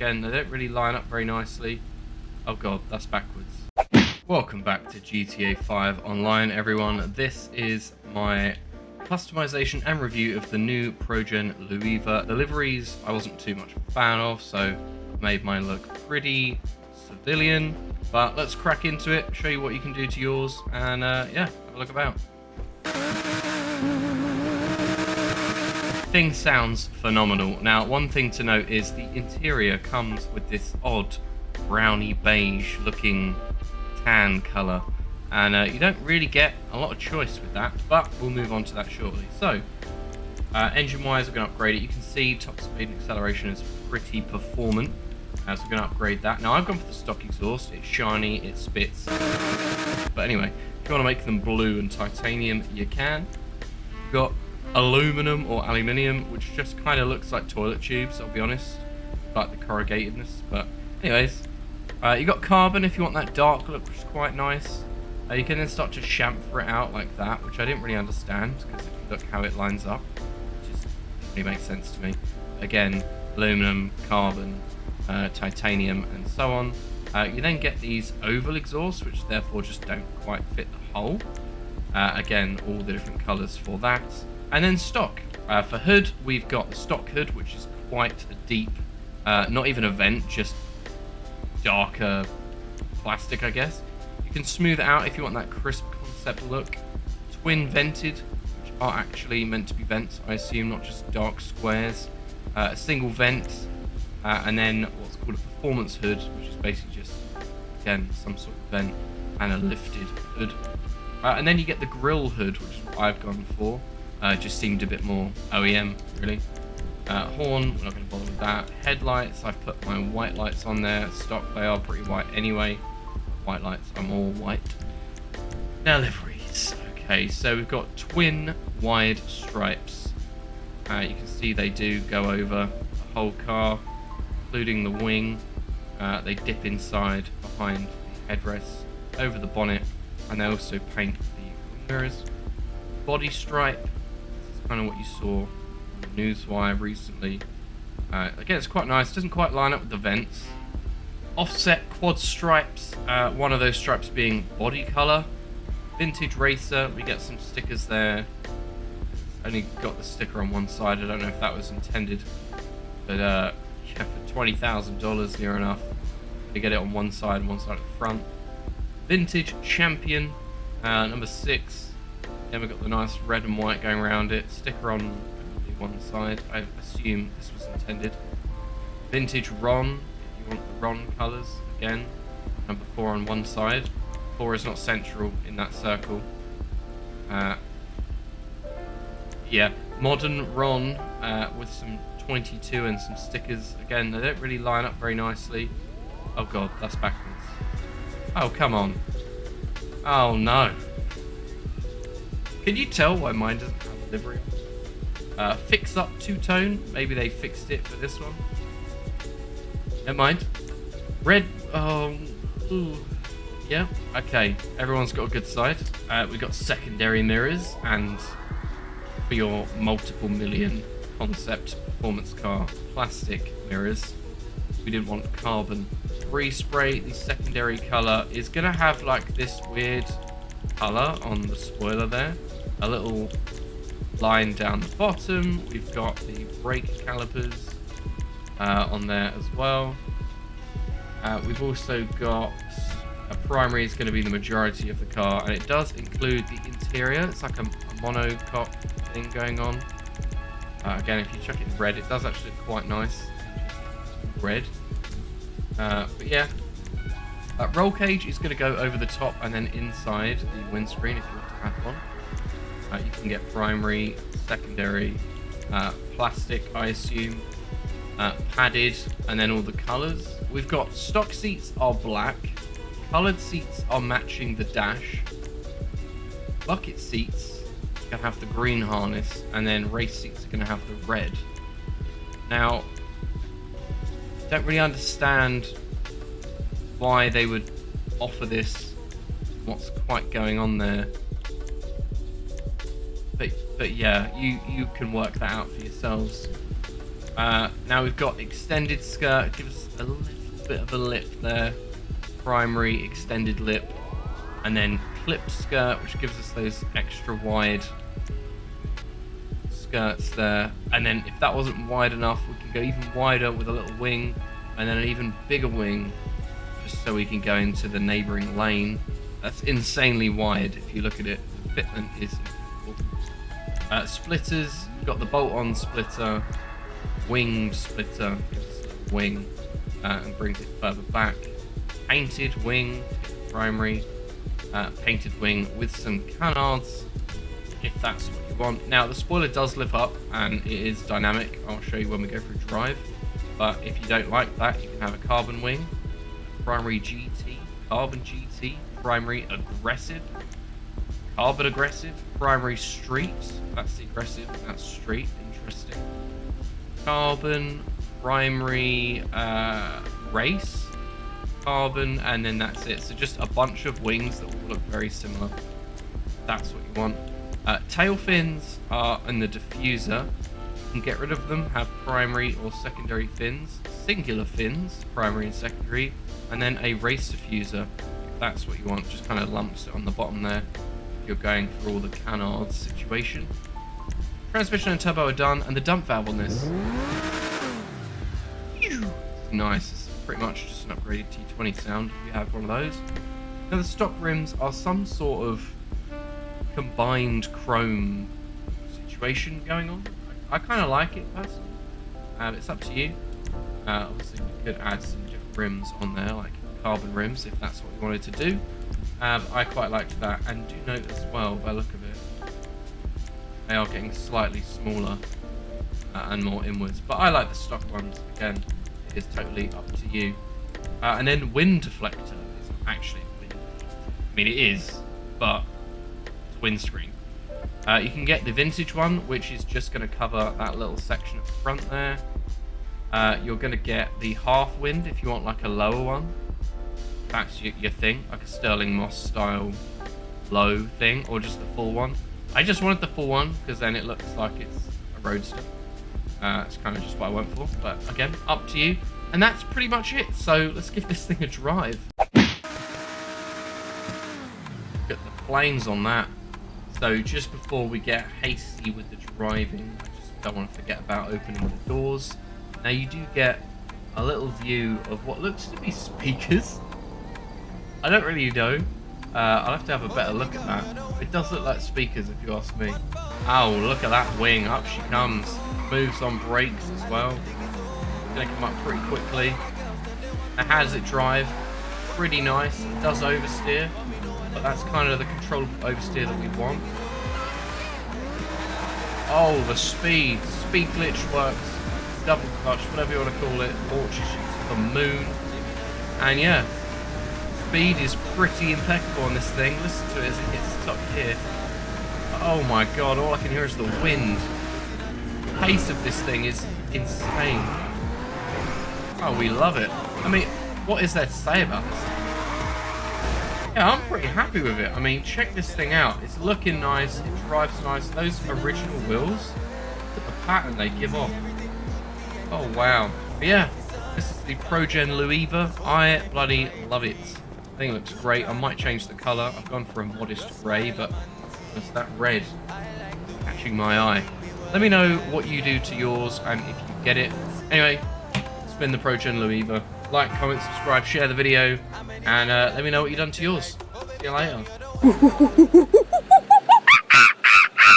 Again, they don't really line up very nicely. Oh god, that's backwards. Welcome back to GTA 5 Online, everyone. This is my customization and review of the new Progen Luiva. The liveries I wasn't too much of a fan of, so I've made mine look pretty civilian. But let's crack into it, show you what you can do to yours, and yeah, have a look about. Thing sounds phenomenal. Now, one thing to note is the interior comes with this odd browny beige looking tan colour, and you don't really get a lot of choice with that, but we'll move on to that shortly. So engine wise, we're going to upgrade it. You can see top speed and acceleration is pretty performant, so we're going to upgrade that. Now I've gone for the stock exhaust. It's shiny, it spits, but anyway, if you want to make them blue and titanium, you can. You've got aluminum or aluminium, which just kind of looks like toilet tubes, I'll be honest, like the corrugatedness. But anyways, you got carbon if you want that dark look, which is quite nice. You can then start to chamfer it out like that, which I didn't really understand, because if you look how it lines up, it just really makes sense to me. Again, aluminum, carbon, titanium, and so on. You then get these oval exhausts, which therefore just don't quite fit the hole. Again, all the different colours for that. And then stock. For hood, we've got the stock hood, which is quite a deep, not even a vent, just darker plastic, I guess. You can smooth it out if you want that crisp concept look. Twin vented, which are actually meant to be vents, I assume, not just dark squares. A single vent, and then what's called a performance hood, which is basically just, again, some sort of vent and a lifted hood. And then you get the grill hood, which is what I've gone for. Just seemed a bit more OEM, really. Horn, we're not going to bother with that. Headlights, I've put my white lights on there. Stock, they are pretty white anyway. White lights, I'm all white. Now liveries. Okay, so we've got twin wide stripes. You can see they do go over the whole car, including the wing. They dip inside behind the headrest, over the bonnet, and they also paint the wing mirrors. Body stripe, this is kind of what you saw on the Newswire recently. Again, it's quite nice, doesn't quite line up with the vents. Offset quad stripes, one of those stripes being body colour. Vintage racer, we get some stickers there. Only got the sticker on one side, I don't know if that was intended, but yeah, for $20,000 near enough. We get it on one side and one side at the front. Vintage champion, number 6. Then we've got the nice red and white going around it. Sticker on one side. I assume this was intended. Vintage Ron, if you want the Ron colours. Again, number 4 on one side. 4 is not central in that circle. Yeah, modern Ron with some 22 and some stickers. Again, they don't really line up very nicely. Oh god, that's backwards. Oh, come on. Oh no. Can you tell why mine doesn't have a livery? Fix up two-tone. Maybe they fixed it for this one. Never mind. Red. Oh. Ooh. Yeah. Okay. Everyone's got a good side. We've got secondary mirrors, and for your multiple million concept performance car, plastic mirrors. We didn't want carbon. Respray. The secondary colour is going to have like this weird colour on the spoiler there. A little line down the bottom. We've got the brake calipers on there as well. We've also got a primary is going to be the majority of the car, and it does include the interior. It's like a monocoque thing going on. Again, if you chuck it in red, it does actually look quite nice. Red. But yeah, roll cage is going to go over the top and then inside the windscreen if you want to add one. You can get primary, secondary, plastic, I assume, padded, and then all the colours. We've got stock seats are black, coloured seats are matching the dash, bucket seats are going to have the green harness, and then race seats are going to have the red. Now, don't really understand why they would offer what's quite going on there. But yeah, you can work that out for yourselves. Now we've got extended skirt, gives us a little bit of a lip there. Primary extended lip. And then clipped skirt, which gives us those extra wide skirts there. And then if that wasn't wide enough, we can go even wider with a little wing. And then an even bigger wing, just so we can go into the neighbouring lane. That's insanely wide if you look at it. The fitment is incredible. Splitters, you've got the bolt-on splitter, wing splitter, wing, and brings it further back. Painted wing, primary, painted wing with some canards, if that's what you want. Now the spoiler does lift up and it is dynamic. I'll show you when we go through drive. But if you don't like that, you can have a carbon wing, primary GT, carbon GT, primary aggressive, carbon aggressive, primary street. That's the aggressive, that's street. Interesting. Carbon, primary race, carbon, and then that's it. So just a bunch of wings that all look very similar. That's what you want. Tail fins are in the diffuser. You can get rid of them, have primary or secondary fins, singular fins, primary and secondary, and then a race diffuser, if that's what you want. Just kind of lumps it on the bottom there if you're going for all the canards situation. Transmission and turbo are done, and the dump valve on this. Nice, it's pretty much just an upgraded T20 sound if you have one of those. Now the stock rims are some sort of combined chrome situation going on. I kind of like it personally. It's up to you. Obviously you could add some different rims on there, like carbon rims if that's what you wanted to do. I quite liked that, and do note as well by the look of it, they are getting slightly smaller and more inwards, but I like the stock ones. Again, it is totally up to you. And then wind deflector is actually a wind deflector. I mean it is, but it's windscreen. You can get the vintage one, which is just going to cover that little section at the front there. You're going to get the half wind if you want like a lower one. That's your thing, like a Sterling Moss style low thing, or just the full one. I just wanted the full one because then it looks like it's a roadster. It's kind of just what I went for, but again, up to you. And that's pretty much it. So let's give this thing a drive. Look at the flames on that. So just before we get hasty with the driving, I just don't want to forget about opening the doors. Now you do get a little view of what looks to be speakers. I don't really know. I'll have to have a better look at that. It does look like speakers if you ask me. Oh, look at that wing. Up she comes. Moves on brakes as well. It's going to come up pretty quickly. Now how does it drive? Pretty nice. It does oversteer, but that's kind of the controllable oversteer that we want. Oh, the speed. Speed glitch works. Double clutch, whatever you want to call it. Launches you to the moon. And yeah, speed is pretty impeccable on this thing. Listen to it as it hits top gear. Oh my god, all I can hear is the wind. The pace of this thing is insane. Oh, we love it. I mean, what is there to say about this? Yeah, I'm pretty happy with it. I mean, check this thing out. It's looking nice, it drives nice. Those original wheels, look at the pattern they give off. Oh wow. But yeah, this is the Progen Luiva. I bloody love it. I think it looks great. I might change the colour. I've gone for a modest grey, but it's that red catching my eye. Let me know what you do to yours and if you get it. Anyway, it's been the Progen Luiva. Like, comment, subscribe, share the video, and let me know what you've done to yours. See you later.